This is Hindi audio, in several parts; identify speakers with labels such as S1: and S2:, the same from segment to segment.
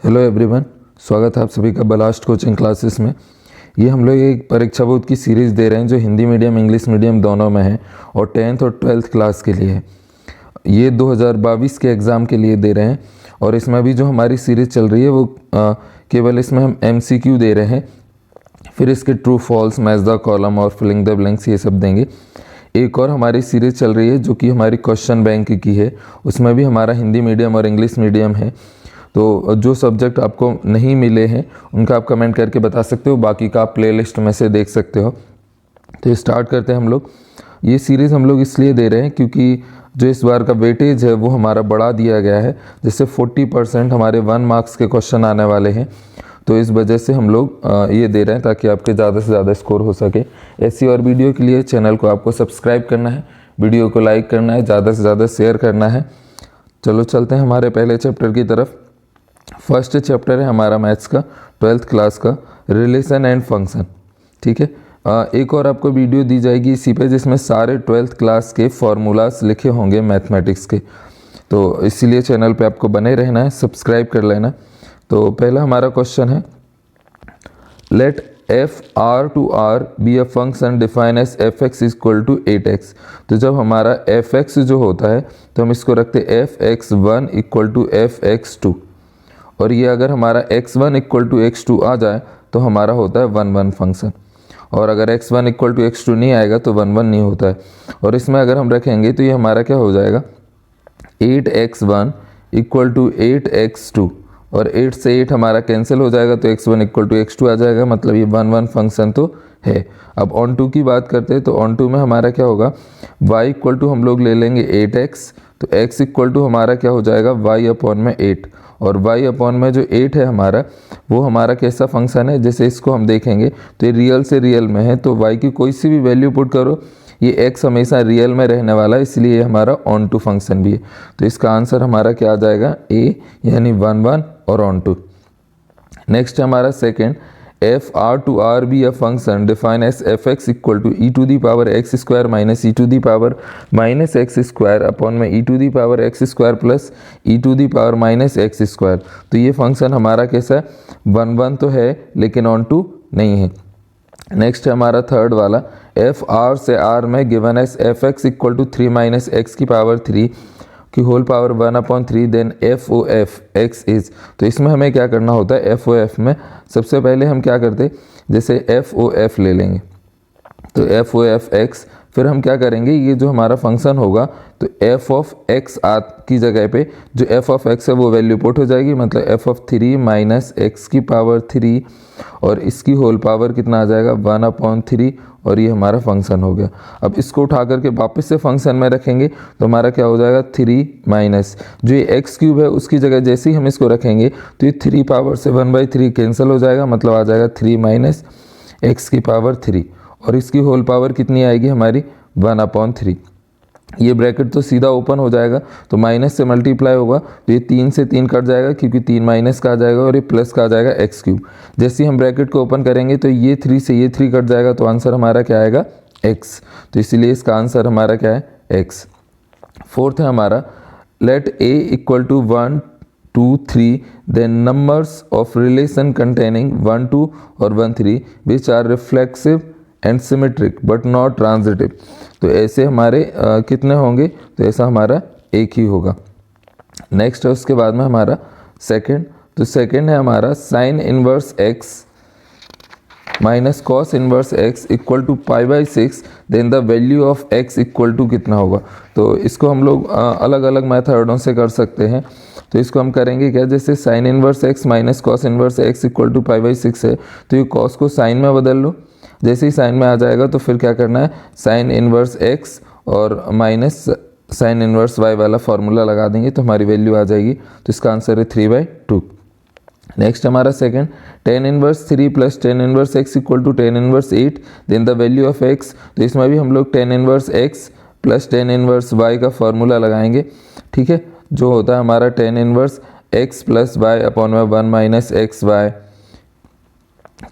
S1: हेलो एवरीवन, स्वागत है आप सभी का बलास्ट कोचिंग क्लासेस में। ये हम लोग एक परीक्षा बोध की सीरीज़ दे रहे हैं जो हिंदी मीडियम इंग्लिश मीडियम दोनों में है और 10th और 12th क्लास के लिए है। ये 2022 के एग्ज़ाम के लिए दे रहे हैं और इसमें अभी जो हमारी सीरीज़ चल रही है वो केवल इसमें हम MCQ दे रहे हैं, फिर इसके true false, match the column और फिलिंग द ब्लैंक्स ये सब देंगे। एक और हमारी सीरीज़ चल रही है जो कि हमारी क्वेश्चन बैंक की है, उसमें भी हमारा हिंदी मीडियम और इंग्लिश मीडियम है। तो जो सब्जेक्ट आपको नहीं मिले हैं उनका आप कमेंट करके बता सकते हो, बाकी का आप प्लेलिस्ट में से देख सकते हो। तो स्टार्ट करते हैं हम लोग। ये सीरीज़ हम लोग इसलिए दे रहे हैं क्योंकि जो इस बार का वेटेज है वो हमारा बढ़ा दिया गया है, जिससे 40% हमारे 1 मार्क्स के क्वेश्चन आने वाले हैं। तो इस वजह से हम लोग ये दे रहे हैं ताकि आपके ज़्यादा से ज़्यादा स्कोर हो सके। ऐसी और वीडियो के लिए चैनल को आपको सब्सक्राइब करना है, वीडियो को लाइक करना है, ज़्यादा से ज़्यादा शेयर करना है। चलो चलते हैं हमारे पहले चैप्टर की तरफ। फर्स्ट चैप्टर है हमारा मैथ्स का 12th क्लास का, रिलेशन एंड फंक्शन। ठीक है, एक और आपको वीडियो दी जाएगी इसी पे जिसमें सारे 12th क्लास के फॉर्मूलाज लिखे होंगे मैथमेटिक्स के, तो इसीलिए चैनल पे आपको बने रहना है, सब्सक्राइब कर लेना। तो पहला हमारा क्वेश्चन है, let f R to R be a function define as f x equal to 8x। तो जब हमारा एफ एक्स जो होता है तो हम इसको रखते हैं f x one equal to f x two, और ये अगर हमारा x1 इक्वल टू x2 आ जाए तो हमारा होता है 1 1 फंक्शन, और अगर x1 इक्वल टू x2 नहीं आएगा तो 1 1 नहीं होता है। और इसमें अगर हम रखेंगे तो ये हमारा क्या हो जाएगा, 8x1 इक्वल टू 8x2, और 8 से 8 हमारा कैंसिल हो जाएगा तो x1 इक्वल टू x2 आ जाएगा, मतलब ये 1 1 फंक्शन तो है। अब ऑन टू की बात करते हैं तो ऑन टू में हमारा क्या होगा, y इक्वल टू हम लोग ले लेंगे 8x, तो x इक्वल टू हमारा क्या हो जाएगा y अपॉन में 8, और y अपॉन में जो 8 है हमारा वो हमारा कैसा फंक्शन है, जैसे इसको हम देखेंगे तो ये रियल से रियल में है, तो y की कोई सी भी वैल्यू पुट करो ये x हमेशा रियल में रहने वाला है, इसलिए ये हमारा ऑन टू फंक्शन भी है। तो इसका आंसर हमारा क्या आ जाएगा, a यानी 1 1 और ऑन टू। नेक्स्ट हमारा second, F R to R be a function define as F x equal to E to the power X square minus E to the power minus x square upon में E to the power X square plus E to the power minus x square. तो ये फंक्शन हमारा कैसा है, 1 1 तो है लेकिन ऑन टू नहीं है। नेक्स्ट है हमारा थर्ड वाला, एफ आर से आर में given as F x equal to 3 minus x की पावर 3 की whole power 1/3 then f o f x is. तो इसमें हमें क्या करना होता है, एफ ओ एफ में सबसे पहले हम क्या करते, जैसे एफ ओ एफ ले लेंगे तो एफ ओ एफ एक्स, फिर हम क्या करेंगे, ये जो हमारा फंक्शन होगा तो एफ ऑफ एक्स की जगह पे जो एफ ऑफ एक्स है वो वैल्यू पुट हो जाएगी, मतलब एफ ऑफ 3 माइनस एक्स की पावर 3 और इसकी होल पावर कितना आ जाएगा 1/3, और ये हमारा फंक्शन हो गया। अब इसको उठा करके वापस से फंक्शन में रखेंगे तो हमारा क्या हो जाएगा 3 माइनस जो ये एक्स क्यूब है उसकी जगह जैसे ही हम इसको रखेंगे तो ये 3 पावर से 1/3 कैंसिल हो जाएगा, मतलब आ जाएगा 3 माइनस एक्स की पावर 3, और इसकी होल पावर कितनी आएगी हमारी 1/3। ये ब्रैकेट तो सीधा ओपन हो जाएगा तो माइनस से मल्टीप्लाई होगा तो ये 3 से 3 कट जाएगा क्योंकि 3 माइनस का आ जाएगा और ये प्लस का आ जाएगा एक्स क्यूब। जैसे ही हम ब्रैकेट को ओपन करेंगे तो ये 3 से ये 3 कट जाएगा तो आंसर हमारा क्या आएगा एक्स, तो इसीलिए इसका आंसर हमारा क्या है एक्स। फोर्थ है हमारा, let A equal to 1 2 3 then numbers of relation containing 1 2 और 1 3 which are reflexive and symmetric but not transitive. तो ऐसे हमारे कितने होंगे, तो ऐसा हमारा एक ही होगा। नेक्स्ट है उसके बाद में हमारा सेकंड, तो सेकंड है हमारा sine inverse x minus cos inverse x equal to π/6 then the value of X equal to कितना होगा। तो इसको हम लोग अलग अलग मेथडों से कर सकते हैं। तो इसको हम करेंगे क्या, जैसे sine inverse x minus cos inverse x equal to π/6 है तो ये कॉस को साइन में बदल लो, जैसे ही साइन में आ जाएगा तो फिर क्या करना है, साइन इनवर्स एक्स और माइनस साइन इनवर्स वाई वाला फार्मूला लगा देंगे तो हमारी वैल्यू आ जाएगी। तो इसका आंसर है 3/2। नेक्स्ट हमारा second, tan inverse 3 plus tan inverse x equal to tan inverse 8 then the value of x. तो इसमें भी हम लोग tan inverse x plus tan inverse y का फार्मूला लगाएंगे। ठीक है, जो होता है हमारा tan inverse x plus y upon में 1 माइनस एक्स वाई।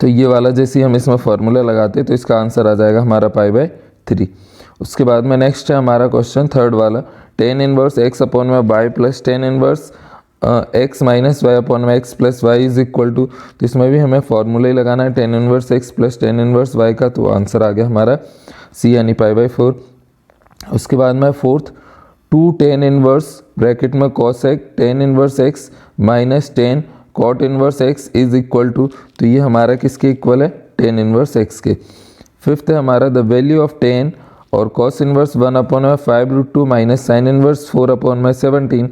S1: तो ये वाला जैसे हम इसमें फार्मूला लगाते तो इसका आंसर आ जाएगा हमारा π/3। उसके बाद में नेक्स्ट है हमारा क्वेश्चन थर्ड वाला, tan इनवर्स एक्स अपॉन में by plus tan inverse x minus y upon x plus y is equal to, तो इसमें भी हमें फॉर्मूला ही लगाना है tan inverse x plus tan inverse y का, तो आंसर आ गया हमारा सी यानी π/4। उसके बाद में fourth, two tan inverse bracket में cos X tan inverse x minus tan cot inverse X is equal to, तो ये हमारा किसके इक्वल है, टेन इनवर्स एक्स के। फिफ्थ है हमारा द वैल्यू ऑफ टेन और cos inverse 1/5√2 minus sine inverse 4/17,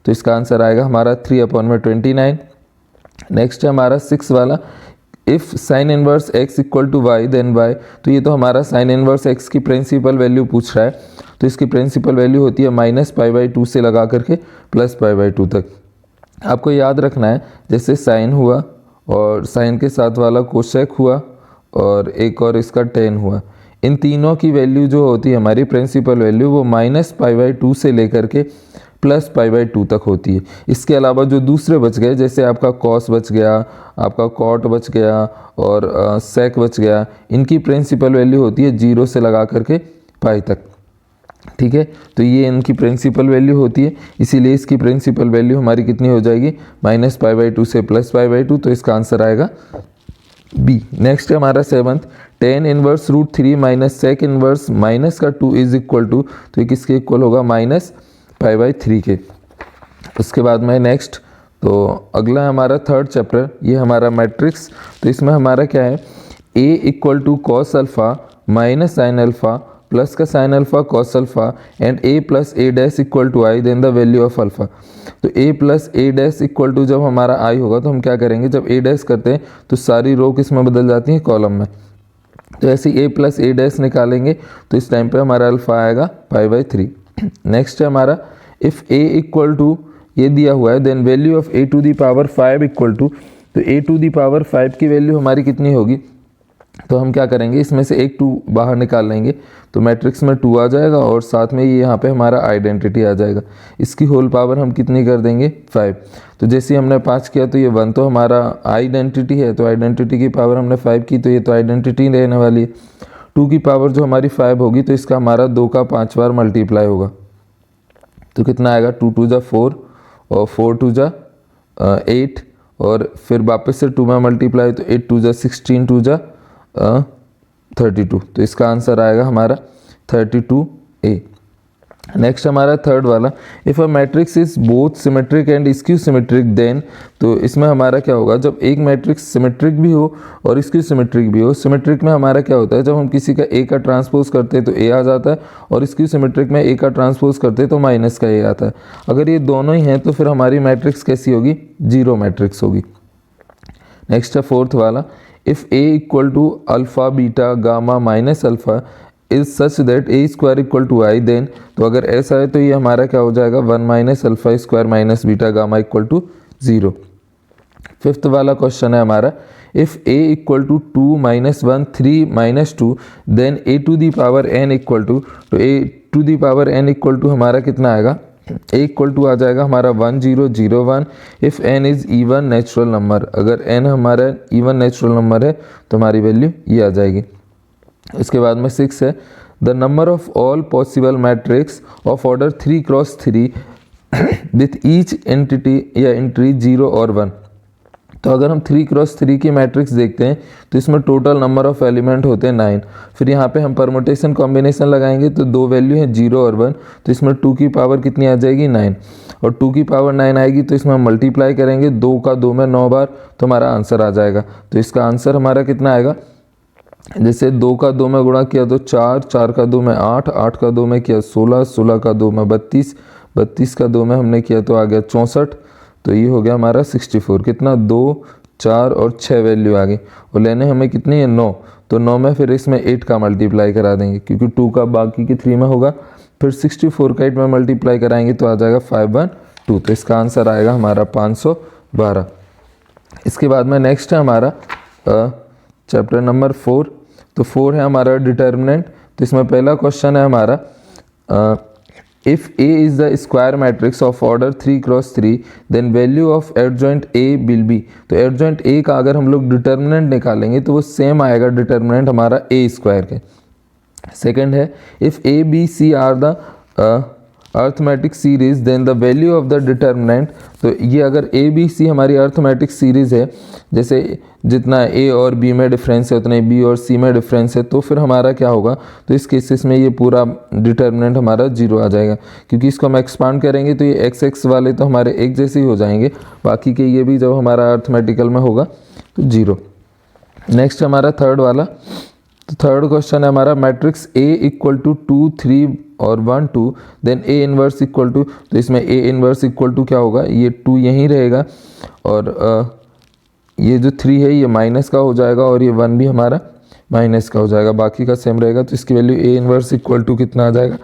S1: तो इसका आंसर आएगा हमारा 3/29। नेक्स्ट है हमारा सिक्स वाला, if sine inverse x equal to y then y, तो ये तो हमारा साइन इनवर्स x की प्रिंसिपल वैल्यू पूछ रहा है, तो इसकी प्रिंसिपल वैल्यू होती है -π/2 से लगा करके +π/2 तक। आपको याद रखना है जैसे साइन हुआ और साइन के साथ वाला कोसेक हुआ और एक और इसका टेन हुआ, इन तीनों की वैल्यू जो होती है हमारी प्रिंसिपल वैल्यू वो -π/2 से लेकर के +π/2 तक होती है। इसके अलावा जो दूसरे बच गए जैसे आपका कॉस बच गया, आपका कॉट बच गया और सेक बच गया, इनकी प्रिंसिपल वैल्यू होती है 0 से लगा करके पाई तक। ठीक है, तो ये इनकी प्रिंसिपल वैल्यू होती है, इसीलिए इसकी प्रिंसिपल वैल्यू हमारी कितनी हो जाएगी -π/2 से +π/2, तो इसका आंसर आएगा बी। नेक्स्ट है हमारा seventh, tan inverse √3 minus sec inverse minus का 2 इज इक्वल टू, तो ये किसके इक्वल होगा -π/3 के। उसके बाद में नेक्स्ट, तो अगला है हमारा थर्ड चैप्टर, ये हमारा मैट्रिक्स, तो इसमें हमारा क्या है, a equal to cos alpha minus sine alpha plus का sine alpha cos alpha and a plus a dash equal to I then the value of alpha. तो a plus a dash equal to जब हमारा i होगा तो हम क्या करेंगे, जब a डैश करते हैं तो सारी रो किस में बदल जाती हैं, कॉलम में। तो ऐसे a प्लस a डैश निकालेंगे तो इस टाइम पे हमारा अल्फ़ा आएगा π/3। नेक्स्ट है हमारा, इफ़ a इक्वल टू ये दिया हुआ है then value of a to the power 5 equal to, तो a टू दी पावर 5 की वैल्यू हमारी कितनी होगी, तो हम क्या करेंगे इसमें से एक 2 बाहर निकाल लेंगे तो मैट्रिक्स में 2 आ जाएगा और साथ में ये यहाँ पे हमारा आइडेंटिटी आ जाएगा, इसकी होल पावर हम कितनी कर देंगे 5। तो जैसे ही हमने 5 किया तो ये 1 तो हमारा आइडेंटिटी है, तो आइडेंटिटी की पावर हमने 5 की तो ये तो आइडेंटिटी रहने वाली है। 2 की पावर जो हमारी 5 होगी तो इसका हमारा 2 का 5 बार मल्टीप्लाई होगा, तो कितना आएगा 2 2 जा 4 और 4 2 जा 8 और फिर वापस से 2 में मल्टीप्लाई तो 8 2 जा 16 2 जा 32, तो इसका आंसर आएगा हमारा 32A। नेक्स्ट हमारा थर्ड वाला, if a matrix is both symmetric and skew symmetric then, तो इसमें हमारा क्या होगा, जब एक मैट्रिक्स सिमेट्रिक भी हो और स्क्यू सिमेट्रिक भी हो। सिमेट्रिक में हमारा क्या होता है, जब हम किसी का A का ट्रांसपोज करते हैं तो A आ जाता है और स्क्यू सिमेट्रिक में A का ट्रांसपोज करते हैं तो माइनस का A आता है। अगर ये दोनों ही हैं तो फिर हमारी मैट्रिक्स कैसी होगी, जीरो मैट्रिक्स होगी। नेक्स्ट है फोर्थ वाला, if a equal to alpha beta gamma minus alpha is such that a square equal to I then, तो अगर ऐसा है तो ये हमारा क्या हो जाएगा 1 minus alpha square minus beta gamma equal to 0। Fifth वाला क्वेश्चन है हमारा, if a equal to 2 minus 1 3 minus 2 then a to the power n equal to, तो a to the power n equal to हमारा कितना आएगा, a इक्वल टू आ जाएगा हमारा 1 0 0 1 if n is even natural number, अगर n हमारा इवन नेचुरल नंबर है तो हमारी वैल्यू ये आ जाएगी। इसके बाद में 6 है, the number of all possible matrix of order 3 cross 3 with each entity या एंट्री 0 और 1। तो अगर हम 3 क्रॉस 3 की मैट्रिक्स देखते हैं तो इसमें टोटल नंबर ऑफ एलिमेंट होते हैं 9। फिर यहाँ पे हम परमुटेशन कॉम्बिनेशन लगाएंगे तो 2 वैल्यू हैं 0 और 1, तो इसमें 2 की पावर कितनी आ जाएगी 9 और 2 की पावर 9 आएगी तो इसमें हम मल्टीप्लाई करेंगे 2 का 2 में 9 बार, तो हमारा आंसर आ जाएगा। तो इसका आंसर हमारा कितना आएगा, जैसे 2 का 2 में गुणा किया तो 4 4 का 2 में 8 8 का 2 में किया 16 16 का 2 में 32 32 का 2 में हमने किया तो आ गया 64, तो ये हो गया हमारा 64। कितना 2 4 और 6 वैल्यू आ गई और लेने हमें कितनी है 9, तो 9 में फिर इसमें 8 का मल्टीप्लाई करा देंगे क्योंकि 2 का बाकी की 3 में होगा, फिर 64 का 8 में मल्टीप्लाई कराएंगे तो आ जाएगा 512, तो इसका आंसर आएगा हमारा 512। इसके बाद में नेक्स्ट है हमारा चैप्टर नंबर 4, तो 4 है हमारा डिटर्मिनेंट। तो इसमें पहला क्वेश्चन है हमारा, if A is the square matrix of order 3 cross 3 then value of adjoint A will be, तो एडजॉइंट A का अगर हम लोग डिटर्मिनेंट निकालेंगे तो वो सेम आएगा डिटर्मिनेंट हमारा A स्क्वायर के। सेकंड है, if A B C are the arithmetic series then the value of the determinant, तो ये अगर ए बी सी हमारी अर्थमेटिक सीरीज है, जैसे जितना ए और बी में डिफरेंस है उतना बी और सी में डिफरेंस है, तो फिर हमारा क्या होगा, तो इस केसेस में ये पूरा डिटर्मिनेंट हमारा 0 आ जाएगा, क्योंकि इसको हम एक्सपांड करेंगे तो ये एक्स एक्स वाले तो हमारे एक जैसे ही हो जाएंगे, बाकी के ये भी जब हमारा अर्थमेटिकल में होगा तो 0। नेक्स्ट हमारा थर्ड वाला, तो थर्ड क्वेश्चन है हमारा मैट्रिक्स A इक्वल टू 2 3 और 1 2 then A inverse equal to, तो इसमें A इन्वर्स इक्वल टू क्या होगा, ये 2 यहीं रहेगा और ये जो 3 है ये माइनस का हो जाएगा और ये 1 भी हमारा माइनस का हो जाएगा, बाकी का सेम रहेगा। तो इसकी value A inverse equal to कितना आ जाएगा,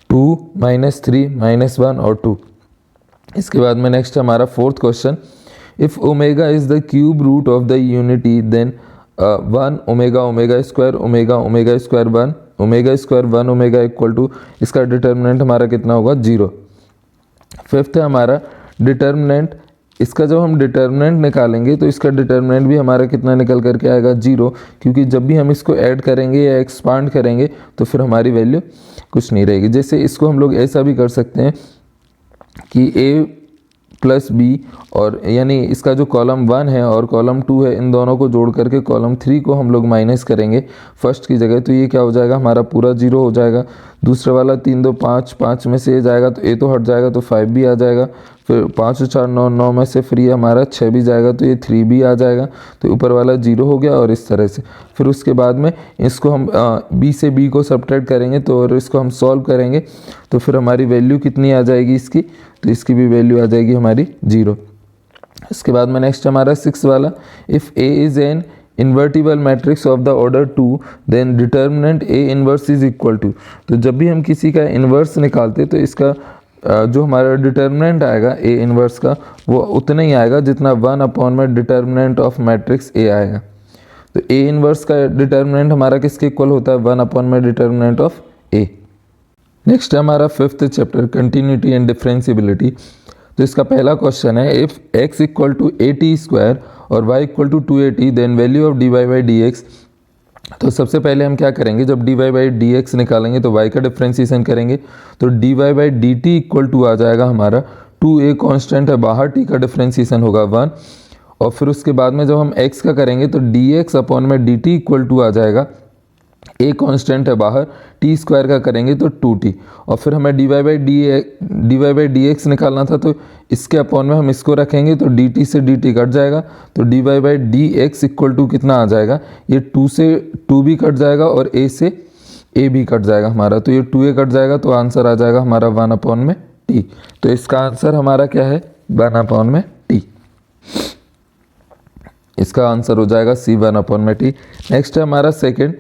S1: 2 -3 -1 और 2। इसके बाद में नेक्स्ट हमारा fourth question, if omega is the cube root of the unity then 1 omega omega square omega omega square 1 omega square 1 omega equal to, इसका डिटर्मिनेंट हमारा कितना होगा, 0। फिफ्थ है हमारा डिटर्मिनेंट, इसका जब हम डिटर्मिनेंट निकालेंगे तो इसका डिटर्मिनेंट भी हमारा कितना निकल करके आएगा, 0, क्योंकि जब भी हम इसको ऐड करेंगे या एक्सपांड करेंगे तो फिर हमारी वैल्यू कुछ नहीं रहेगी। जैसे इसको हम लोग ऐसा भी कर सकते हैं कि a प्लस बी, और यानी इसका जो कॉलम 1 है और कॉलम 2 है इन दोनों को जोड़ करके कॉलम 3 को हम लोग माइनस करेंगे फर्स्ट की जगह, तो ये क्या हो जाएगा, हमारा पूरा 0 हो जाएगा। दूसरा वाला 3 2 5, 5 में से ये जाएगा तो a तो हट जाएगा तो 5 भी आ जाएगा, फिर 5 और 4 9, 9 में से फिर ये हमारा 6 भी जाएगा तो ये 3 भी आ जाएगा, तो ऊपर वाला 0 हो गया और इस तरह से। फिर उसके बाद में इसको हम b से b को सब्ट्रैक्ट करेंगे तो और इसको हम सॉल्व करेंगे तो फिर हमारी वैल्यू कितनी आ जाएगी इसकी, तो इसकी भी वैल्यू आ जाएगी हमारी 0। इसके बाद में नेक्स्ट हमारा 6 वाला, if A is an invertible matrix of the order 2 then determinant A inverse is equal to, तो जब भी हम किसी का इन्वर्स निकालते तो इसका जो हमारा डिटर्मिनेंट आएगा A इन्वर्स का वो उतना ही आएगा जितना 1 अपॉन में डिटर्मिनेंट ऑफ मैट्रिक्स A आएगा। तो A इन्वर्स का डिटर्मिनेंट हमारा किसके इक्वल होता है, 1 अपॉन में डिटर्मिनेंट ऑफ A। नेक्स्ट है हमारा fifth chapter continuity and differentiability. तो इसका पहला क्वेश्चन है, if x equal to AT square और y equal to 2AT then value of dy by dx। तो सबसे पहले हम क्या करेंगे, जब dy बाई dx निकालेंगे तो y का डिफ्रेंशिएशन करेंगे, तो dy by dt equal to आ जाएगा हमारा 2a कांस्टेंट है बाहर, t का डिफ्रेंशिएशन होगा 1, और फिर उसके बाद में जब हम x का करेंगे तो dx अपॉन में dt इक्वल टू आ जाएगा, a कांस्टेंट है बाहर, t स्क्वायर का करेंगे तो 2t, और फिर हमें dy बाई dx निकालना था तो इसके अपॉन में हम इसको रखेंगे तो dt से dt कट जाएगा, तो dy by dx equal to कितना आ जाएगा, ये 2 से 2 भी कट जाएगा और a से a भी कट जाएगा हमारा, तो ये 2a कट जाएगा तो आंसर आ जाएगा हमारा 1 अपॉन में t। तो इसका आंसर हमारा क्या है, 1 अपॉन में t, इसका आंसर हो जाएगा C 1 अपॉन में t। नेक्स्ट है हमारा second,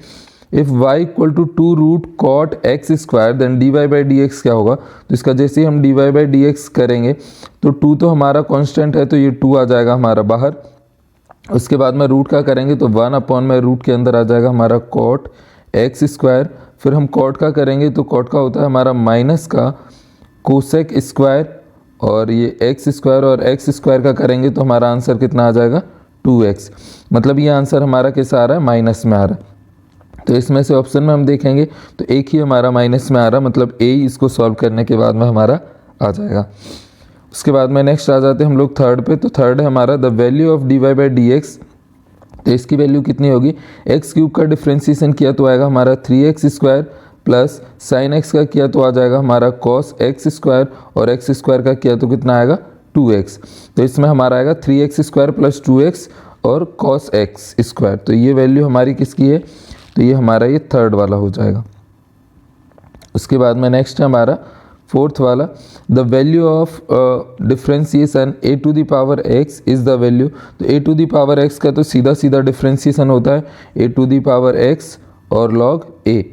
S1: if y equal to 2 root cot x square then d y by d x क्या होगा, तो इसका जैसे ही हम d y by d x करेंगे तो 2 तो हमारा कांस्टेंट है तो ये 2 आ जाएगा हमारा बाहर, उसके बाद में रूट का करेंगे तो 1 अपॉन में रूट के अंदर आ जाएगा हमारा कॉट एक्स स्क्वायर, फिर हम कॉट का करेंगे तो कॉट का होता है हमारा माइनस का कोसेक स्क्वायर, और ये एक्स स्क्वायर और एक्स स्क्वायर का करेंगे तो हमारा आंसर कितना आ जाएगा 2x, मतलब ये आंसर हमारा कैसा आ रहा है, माइनस में आ रहा है। तो इसमें से ऑप्शन में हम देखेंगे तो एक ही हमारा माइनस में आ रहा, मतलब a इसको सॉल्व करने के बाद में हमारा आ जाएगा। उसके बाद में नेक्स्ट आ जाते हैं हम लोग थर्ड पे, तो थर्ड है हमारा the value of d y by d x, तो इसकी वैल्यू कितनी होगी, एक्स क्यूब का डिफ्रेंशिएशन किया तो आएगा हमारा 3x square plus sign X का किया तो आ जाएगा हमारा कॉस एक्स स्क्वायर, और एक्स स्क्वायर का किया तो कितना आएगा 2x, तो इसमें हमारा आएगा 3x स्क्वायर प्लस 2x और कॉस एक्स स्क्वायर, तो ये वैल्यू हमारी किसकी है, तो ये हमारा ये थर्ड वाला हो जाएगा। उसके बाद में नेक्स्ट है हमारा फोर्थ वाला, the value of differentiation a to the power x is the value, तो a to the power x का तो सीधा सीधा डिफ्रेंशिएशन होता है a to the power x और log a,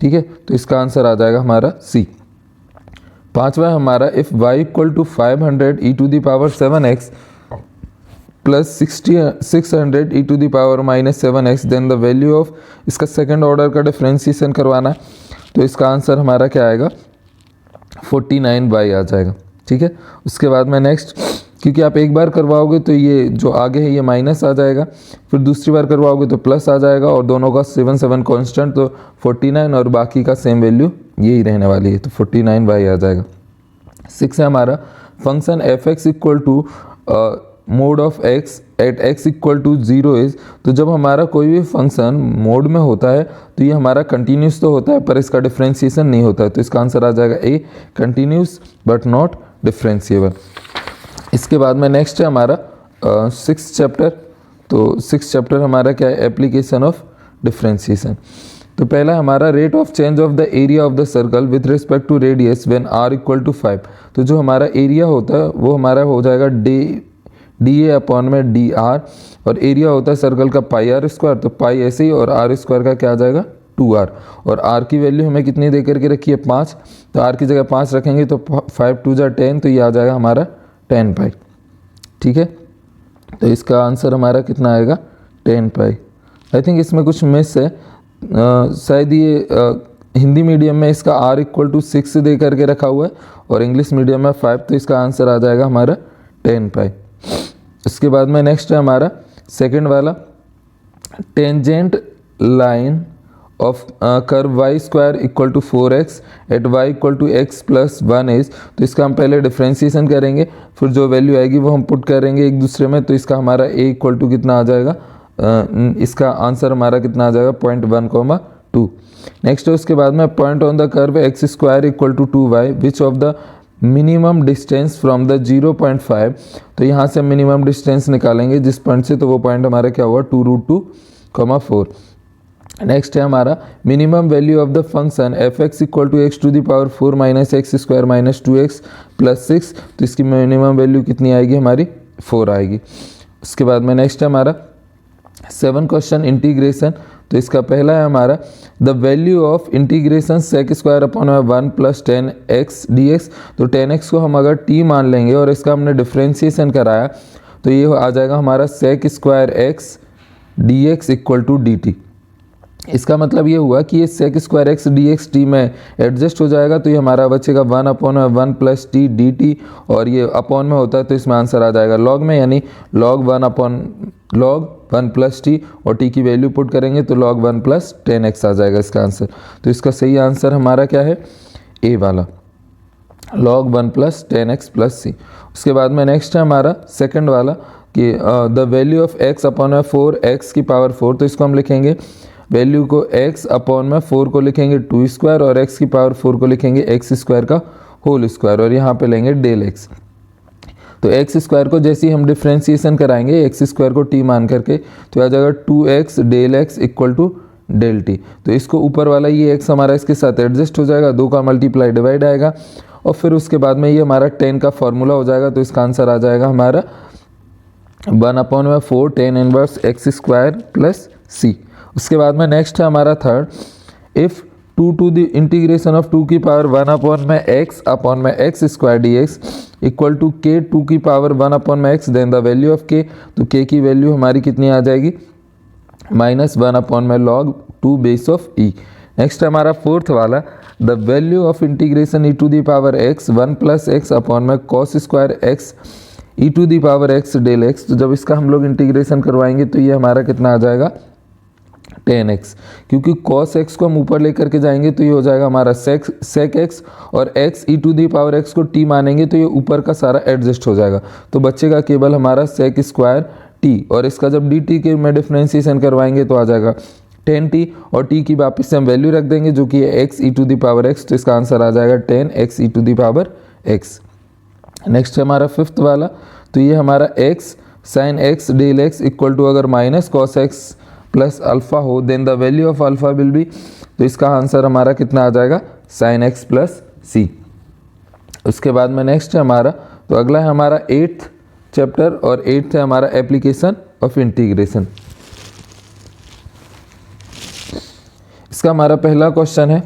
S1: ठीक है, तो इसका आंसर आ जाएगा हमारा C। पांचवा हमारा if y equal to 500 e to the power 7x plus 600 e to the power minus 7x then the value of, इसका सेकंड ऑर्डर का डिफ्रेंशिएशन करवाना है, तो इसका आंसर हमारा क्या आएगा 49y आ जाएगा, ठीक है। उसके बाद में नेक्स्ट क्योंकि आप एक बार करवाओगे तो ये जो आगे है ये माइनस आ जाएगा, फिर दूसरी बार करवाओगे तो प्लस आ जाएगा, और दोनों का 7 कांस्टेंट तो 49 और बाकी का सेम वैल्यू यही रहने वाली है, तो 49y आ जाएगा। 6 है हमारा function f x equal to mod of x at x equal to 0 is, तो जब हमारा कोई भी फंक्शन मोड में होता है तो ये हमारा कंटिन्यूस तो होता है पर इसका डिफ्रेंशिएशन नहीं होता है, तो इसका आंसर आ जाएगा ए, कंटिन्यूस बट नॉट डिफ्रेंशिएबल। इसके बाद में नेक्स्ट है हमारा 6th चैप्टर। तो 6th चैप्टर हमारा क्या है, एप्लीकेशन ऑफ डिफ्रेंशिएशन। तो पहला हमारा rate of change of the area of the circle with respect to radius when r equal to 5। तो जो हमारा एरिया होता है वो हमारा हो जाएगा डी ए अपॉन में डी आर, और एरिया होता है सर्कल का पाई आर स्क्वायर, तो पाई ऐसे ही, और आर स्क्वायर का क्या आ जाएगा 2r, और r की वैल्यू हमें कितनी दे करके रखी है 5, तो r की जगह 5 रखेंगे तो 5 2 जा 10, तो ये आ जाएगा हमारा 10 पाई। ठीक है, तो इसका आंसर हमारा कितना आएगा 10 पाई। आई थिंक इसमें कुछ मिस है, शायद ये हिंदी मीडियम में इसका r इक्वल टू 6 दे करके रखा हुआ है और इंग्लिश मीडियम में 5, तो इसका आंसर आ जाएगा हमारा 10 पाई। इसके बाद में नेक्स्ट है हमारा सेकंड वाला, tangent line of curve y square equal to 4x at y equal to x plus 1 is, तो इसका हम पहले डिफ्रेंशिएशन करेंगे, फिर जो वैल्यू आएगी वो हम पुट करेंगे एक दूसरे में, तो इसका हमारा a इक्वल टू कितना आ जाएगा, इसका आंसर हमारा कितना आ जाएगा 0.1,2। नेक्स्ट है उसके बाद में point on the curve x square equal to 2y which of the minimum distance from the 0.5, तो यहाँ से मिनिमम डिस्टेंस निकालेंगे जिस पॉइंट से, तो वो पॉइंट हमारा क्या हुआ 2√2,4। नेक्स्ट है हमारा minimum value of the function f x equal to x to the power 4 minus x square minus 2x plus 6, तो इसकी मिनिमम वैल्यू कितनी आएगी हमारी 4 आएगी। उसके बाद में नेक्स्ट है हमारा 7 क्वेश्चन इंटीग्रेशन। तो इसका पहला है हमारा the value of integration sec square upon 1 plus 10x dx, तो 10x को हम अगर t मान लेंगे और इसका हमने डिफ्रेंशिएशन कराया तो ये आ जाएगा हमारा sec square x dx equal to dt। इसका मतलब ये हुआ कि ये sec square x dx t में एडजस्ट हो जाएगा, तो ये हमारा बचेगा 1 upon 1 plus t d t, और ये अपॉन में होता है तो इसमें आंसर आ जाएगा लॉग में, यानी log 1 upon log 1 plus T, और टी की वैल्यू पुट करेंगे तो लॉग 1 प्लस 10x आ जाएगा इसका आंसर। तो इसका सही आंसर हमारा क्या है ए वाला, लॉग 1 प्लस 10x प्लस सी। उसके बाद में नेक्स्ट है हमारा सेकेंड वाला कि the value of x upon 4 x की पावर 4, तो इसको हम लिखेंगे वैल्यू को x अपॉन में 4 को लिखेंगे 2 स्क्वायर और x की पावर 4 को लिखेंगे x स्क्वायर का होल स्क्वायर, और यहाँ पे लेंगे डेल x। तो x स्क्वायर को जैसे ही हम डिफ्रेंशिएशन कराएंगे x स्क्वायर को t मान करके, तो आ जाएगा 2x del x equal to del t। तो इसको ऊपर वाला ये x हमारा इसके साथ एडजस्ट हो जाएगा, 2 का मल्टीप्लाई डिवाइड आएगा, और फिर उसके बाद में ये हमारा 10 का फॉर्मूला हो जाएगा, तो इसका आंसर आ जाएगा हमारा 1 अपॉन में 4 10 inverse x square plus c। उसके बाद में नेक्स्ट है हमारा third, if 2 to the integration of 2 की पावर 1 अपॉन में x अपॉन में x square dx equal to k 2 की पावर 1 अपॉन में x, then the value of k, तो k की वैल्यू हमारी कितनी आ जाएगी -1 अपॉन में log 2 base of e। Next हमारा फोर्थ वाला the value of integration e to the power x 1 plus x upon में cos square x e to the power x del x। तो जब इसका हम लोग इंटीग्रेशन करवाएंगे तो ये हमारा कितना आ जाएगा 10x, क्योंकि cos x को हम ऊपर लेकर के जाएंगे तो ये हो जाएगा हमारा sec x, और x e to the power x को t मानेंगे तो ये ऊपर का सारा एडजस्ट हो जाएगा, तो बचेगा केवल हमारा sec स्क्वायर t, और इसका जब dt के में डिफ्रेंशिएशन करवाएंगे तो आ जाएगा 10t, और t की वापस से हम वैल्यू रख देंगे जो कि है x e to the power x, तो इसका आंसर आ जाएगा 10x e to the power x। Next है हमारा फिफ्थ वाला, तो ये हमारा x sin x del x equal to अगर minus cos x plus alpha हो, then the value of alpha will be, तो इसका आंसर हमारा कितना आ जाएगा sin x प्लस c। उसके बाद में नेक्स्ट है हमारा, तो अगला है हमारा 8th चैप्टर, और 8th है हमारा एप्लीकेशन ऑफ इंटीग्रेशन। इसका हमारा पहला क्वेश्चन है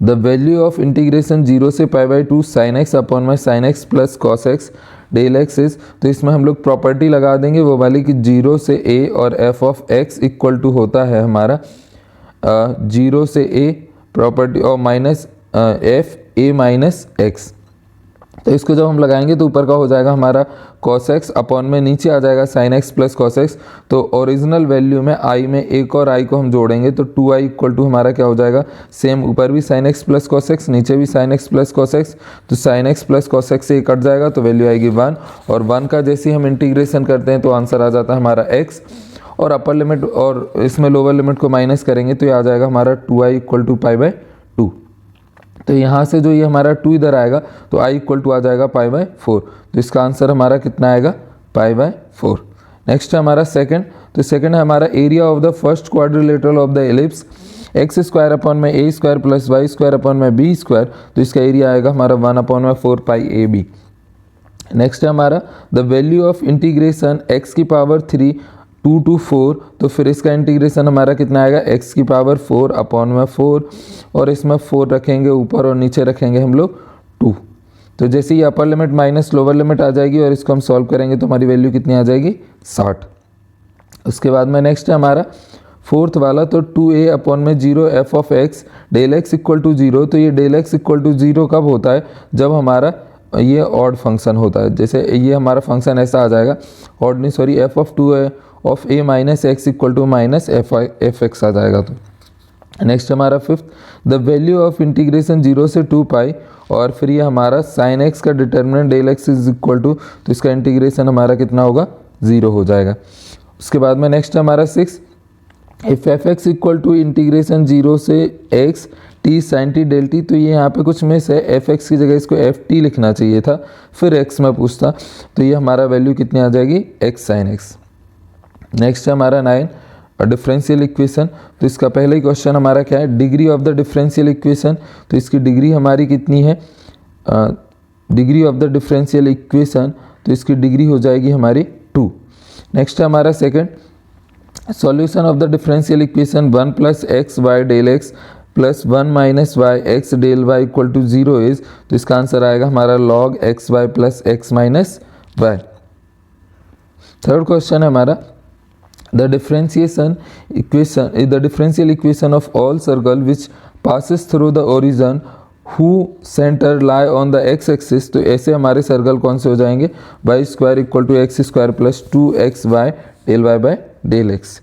S1: द वैल्यू ऑफ इंटीग्रेशन 0 से π/2 sin x अपॉन में sin x plus cos x del x is, तो इसमें हम लोग प्रॉपर्टी लगा देंगे वो वाली कि 0 से a और f of x equal to होता है हमारा 0 से a प्रॉपर्टी और minus f a minus x। तो इसको जब हम लगाएंगे तो ऊपर का हो जाएगा हमारा cos x अपॉन में नीचे आ जाएगा sin x plus cos x। तो ओरिजिनल वैल्यू में i में एक और i को हम जोड़ेंगे तो 2i इक्वल टू हमारा क्या हो जाएगा, सेम ऊपर भी sin x plus cos x नीचे भी sin x plus cos x। तो sin x plus cos x से कट जाएगा तो वैल्यू आएगी 1, और 1 का जैसे ही हम इंटीग्रेशन करते हैं तो आंसर आ जाता है हमारा x, और अपर लिमिट और इसमें लोअर लिमिट को माइनस करेंगे तो ये आ जाएगा हमारा 2i equal to pi by 2। तो यहाँ से जो ये हमारा 2 इधर आएगा तो i इक्वल टू आ जाएगा पाई बाई 4। तो इसका आंसर हमारा कितना आएगा, पाई बाई 4। नेक्स्ट है हमारा सेकंड। तो सेकंड है हमारा area of the first quadrilateral of the ellipse X square upon में A square plus Y square upon में बी स्क्वायर। तो इसका एरिया आएगा हमारा 1 अपॉन में 4 पाई ए बी। नेक्स्ट है हमारा the value of integration x की पावर 3 2 to 4। तो फिर इसका इंटीग्रेशन हमारा कितना आएगा, x की पावर 4 अपॉन में 4, और इसमें 4 रखेंगे ऊपर और नीचे रखेंगे हम लोग 2। तो जैसे ही upper limit minus lower limit आ जाएगी और इसको हम सॉल्व करेंगे तो हमारी वैल्यू कितनी आ जाएगी, 60। उसके बाद में नेक्स्ट है हमारा फोर्थ वाला, तो 2a अपॉन में 0 f of x del x equal to 0। तो ये डेल x इक्वल टू 0 कब होता है, जब हमारा ये ऑड फंक्शन होता है। जैसे ये हमारा फंक्शन ऐसा आ जाएगा, ऑड नहीं sorry, f of 2 of a minus X equal to minus F X आ जाएगा। तो नेक्स्ट हमारा fifth, the value of integration 0 से 2 पाई, और फिर ये हमारा साइन एक्स का determinant del X is equal to, तो इसका इंटीग्रेशन हमारा कितना होगा, 0 हो जाएगा। उसके बाद में नेक्स्ट हमारा 6, if f x equal to integration 0 से x t sine t del t. तो ये यहाँ पे कुछ मिस है, एफ एक्स की जगह इसको एफ टी लिखना चाहिए था, फिर एक्स में पूछता। तो ये हमारा वैल्यू कितनी आ जाएगी, एक्स साइन एक्स। नेक्स्ट है हमारा 9, डिफरेंशियल इक्वेशन। तो इसका पहला ही क्वेश्चन हमारा क्या है, degree of the differential equation. तो इसकी डिग्री हमारी कितनी है, degree of the differential equation, तो इसकी डिग्री हो जाएगी हमारी 2। नेक्स्ट है हमारा second, solution of the differential equation 1 plus x y del x plus 1 minus y x del y equal to 0 is. तो इसका आंसर आएगा हमारा log x y plus x minus y. Third question है हमारा, the differential equation of all circle which passes through the origin whose center lie on the x axis। तो ऐसे हमारे सर्कल कौन से हो जाएंगे, y square equal to x square plus 2x y del y by del x.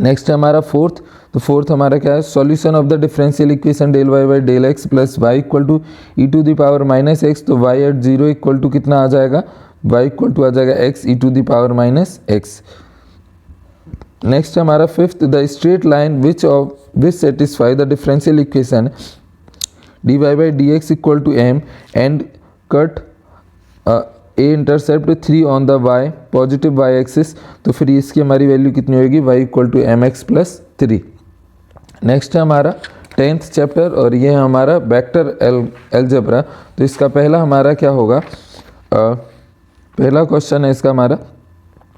S1: Next है हमारा फोर्थ। तो फोर्थ हमारा क्या है, solution of the differential equation del y by del x plus y equal to E to the power minus x. तो वाई एट 0 इक्वल टू कितना आ जाएगा, वाई इक्वल टू आ जाएगा x e to the power minus x. Next हमारा fifth, the straight line which satisfy the differential equation d y by d x equal to m and cut a intercept 3 on the y positive y axis. तो फिर इसकी हमारी वैल्यू कितनी होगी, y equal to m x plus 3। Next है हमारा 10th चैप्टर, और ये है हमारा वेक्टर एलजेब्रा। तो इसका पहला हमारा क्या होगा, पहला क्वेश्चन है इसका हमारा,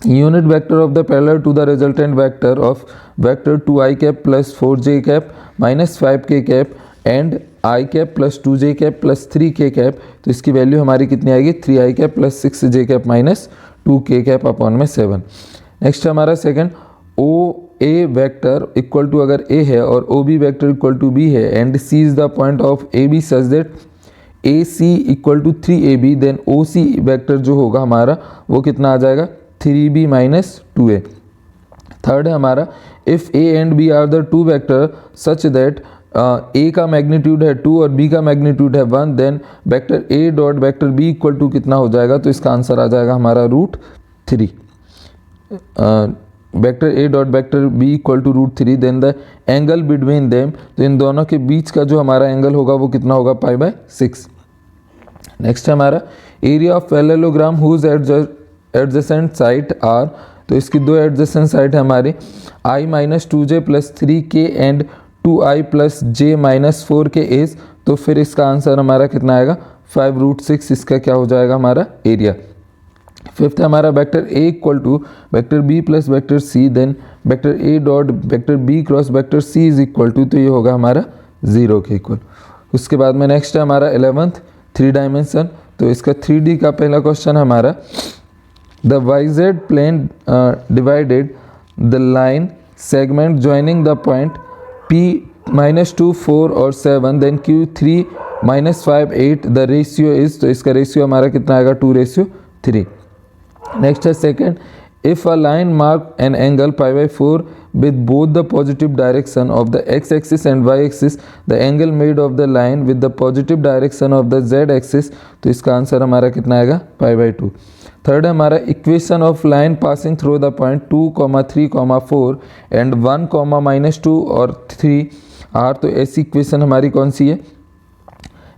S1: unit vector of the parallel to the resultant vector of vector 2i cap plus 4j cap minus 5k cap and i cap plus 2j cap plus 3k cap. तो इसकी वैल्यू हमारी कितनी आएगी, 3i cap plus 6j cap minus 2k cap upon में 7। नेक्स्ट हमारा second, O A vector equal to अगर a है और O B vector equal to b है and c is the point of A B such that A C equal to 3ab, then O C vector जो होगा हमारा वो कितना आ जाएगा, 3b माइनस 2a। थर्ड है हमारा, if a and b are the two vector such that a का मैग्नीट्यूड है 2 और b का मैग्नीट्यूड है 1, then vector a dot vector b equal to कितना हो जाएगा। तो इसका आंसर आ जाएगा हमारा √3। Vector a dot vector b equal to √3, then the angle between them. तो इन दोनों के बीच का जो हमारा एंगल होगा वो कितना होगा, पाई बाई 6। नेक्स्ट है हमारा, area of parallelogram whose adjacent side are. तो इसकी दो एडजेसेंट साइड है हमारी, i minus 2j plus 3k and 2i plus j minus 4k is. तो फिर इसका आंसर हमारा कितना आएगा, 5√6 इसका क्या हो जाएगा हमारा एरिया। फिफ्थ है हमारा, vector a equal to vector b plus vector c, then vector a dot vector b cross vector c is equal to, तो ये होगा हमारा 0 के इक्वल। उसके बाद में नेक्स्ट है हमारा 11th 3 डायमेंशन। तो इसका 3D का पहला क्वेश्चन हमारा, the yz plane divided the line segment joining the point p minus 2 4 और 7 then q 3 -5 8 the ratio is, तो इसका रेशियो हमारा कितना आएगा 2:3। नेक्स्ट है second, if a line mark an angle π/4 with both the positive direction of the x-axis and y-axis, the angle made of the line with the positive direction of the z-axis, तो इसका आंसर हमारा कितना आएगा π/2। थर्ड है हमारा equation of line passing through the point 2, 3, 4 and 1, -2 और 3 आर, तो ऐसी इक्वेशन हमारी कौन सी है,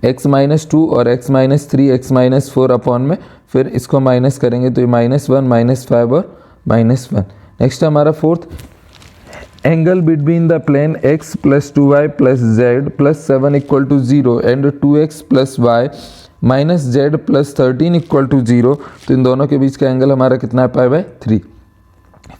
S1: x-2 और x-3 x-4 अपॉन में, फिर इसको माइनस करेंगे तो ये -1 -5 और -1। नेक्स्ट हमारा fourth, angle between the plane x + 2y + z + 7 = 0 and 2x + y - z + 13 = 0, तो इन दोनों के बीच का एंगल हमारा कितना है π/3।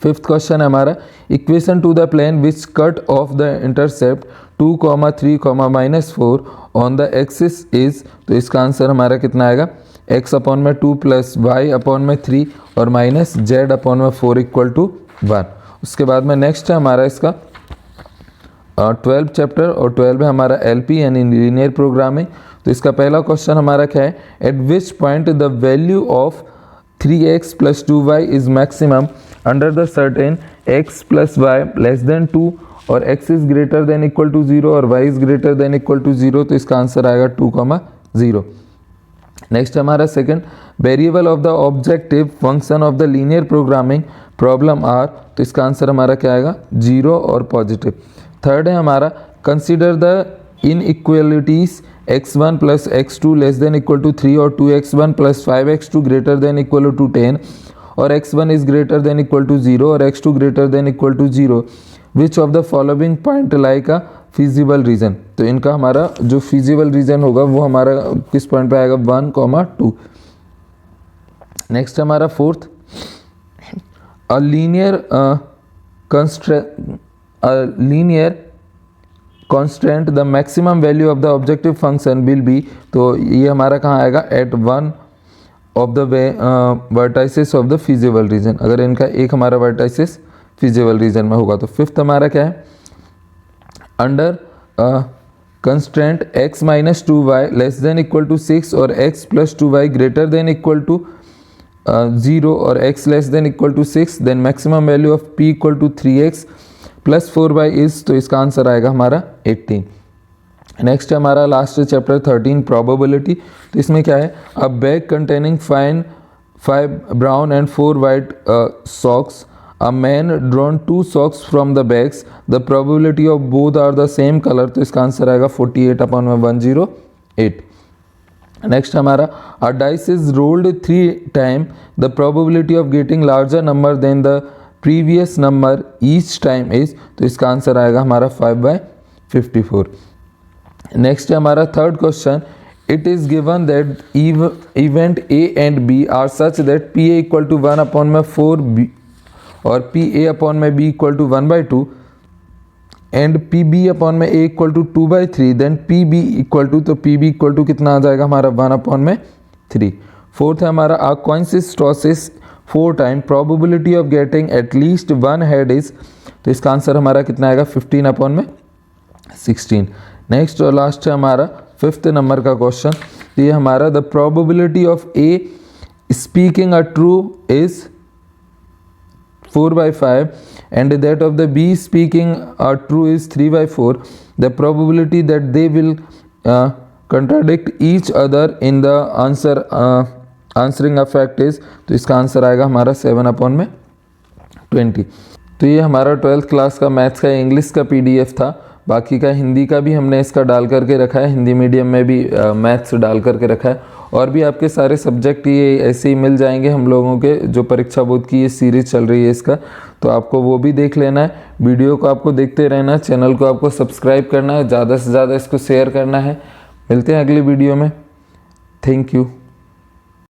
S1: फिफ्थ क्वेश्चन है हमारा, equation to the plane which cut off the intercept 2, 3, -4 on the axis is, तो इसका आंसर हमारा कितना आएगा x/2 + y/3 और -z/4 = 1। उसके बाद में नेक्स्ट है हमारा इसका 12 चैप्टर और 12 है हमारा LP यानी लीनियर प्रोग्रामिंग। तो इसका पहला क्वेश्चन हमारा क्या है, at which point the value of 3x + 2y is maximum under the certain x + y < 2 और x is greater than equal to 0 और y is greater than equal to 0, तो इसका आंसर आएगा 2, 0। नेक्स्ट हमारा second, variable of the objective function of the linear programming problem are, तो इसका आंसर हमारा क्या आएगा 0 और पॉजिटिव। थर्ड है हमारा, consider the inequalities x1 + x2 < 3 और 2x1 + 5x2 < 10 और x1 is greater than equal to 0 और x2 greater than equal to 0, which of the following point like a feasible region, तो इनका हमारा जो फिजिबल रीजन होगा वो हमारा किस पॉइंट पे आएगा 1, 2। नेक्स्ट हमारा fourth, a linear constant the maximum value of the objective function will be, तो ये हमारा कहाँ आएगा at 1 of the vertices of the feasible region, अगर इनका एक हमारा वर्टाइसेस फिजिबल रीजन में होगा। तो फिफ्थ हमारा क्या है, अंडर कंस्ट्रेंट x - 2y < 6 और x + 2y < 0 और x < 6, then maximum value of p = 3x + 4y is, तो इसका आंसर आएगा हमारा 18। नेक्स्ट है हमारा लास्ट चैप्टर 13 प्रोबेबिलिटी। तो इसमें क्या है, a bag containing 5 brown and 4 white socks, a man drawn 2 socks from the bags, the probability of both are the same colour, तो इसका आंसर आएगा 48/108। नेक्स्ट हमारा, a dice is rolled 3 time, the probability of getting larger number than the previous number each time is, तो इसका आंसर आएगा हमारा 5/54। नेक्स्ट है हमारा third question, it is given that event A and B are such that PA = 1/4 और PA/B = 1/2 and PB/A = 2/3, then PB = तो PB = कितना आ जाएगा हमारा 1/3। फोर्थ है हमारा, अ coin is tosses 4 time, probability of getting at least 1 head is, तो इसका आंसर हमारा कितना आएगा 15/16। नेक्स्ट और लास्ट है हमारा 5th नंबर का क्वेश्चन, ये हमारा the probability of A speaking a true is 4/5 and that of the B speaking true is 3/4, the probability that they will contradict each other in the answering a fact is, तो इसका आंसर आएगा हमारा 7/20। तो ये हमारा 12th क्लास का मैथ्स का इंग्लिश का PDF था, बाकी का हिंदी का भी हमने इसका डाल करके रखा है, हिंदी मीडियम में भी मैथ्स डाल करके रखा है, और भी आपके सारे सब्जेक्ट ये ऐसे ही मिल जाएंगे हम लोगों के, जो परीक्षा बोर्ड की ये सीरीज़ चल रही है इसका, तो आपको वो भी देख लेना है। वीडियो को आपको देखते रहना, चैनल को आपको सब्सक्राइब करना है, ज़्यादा से ज़्यादा इसको शेयर करना है। मिलते हैं अगली वीडियो में, थैंक यू।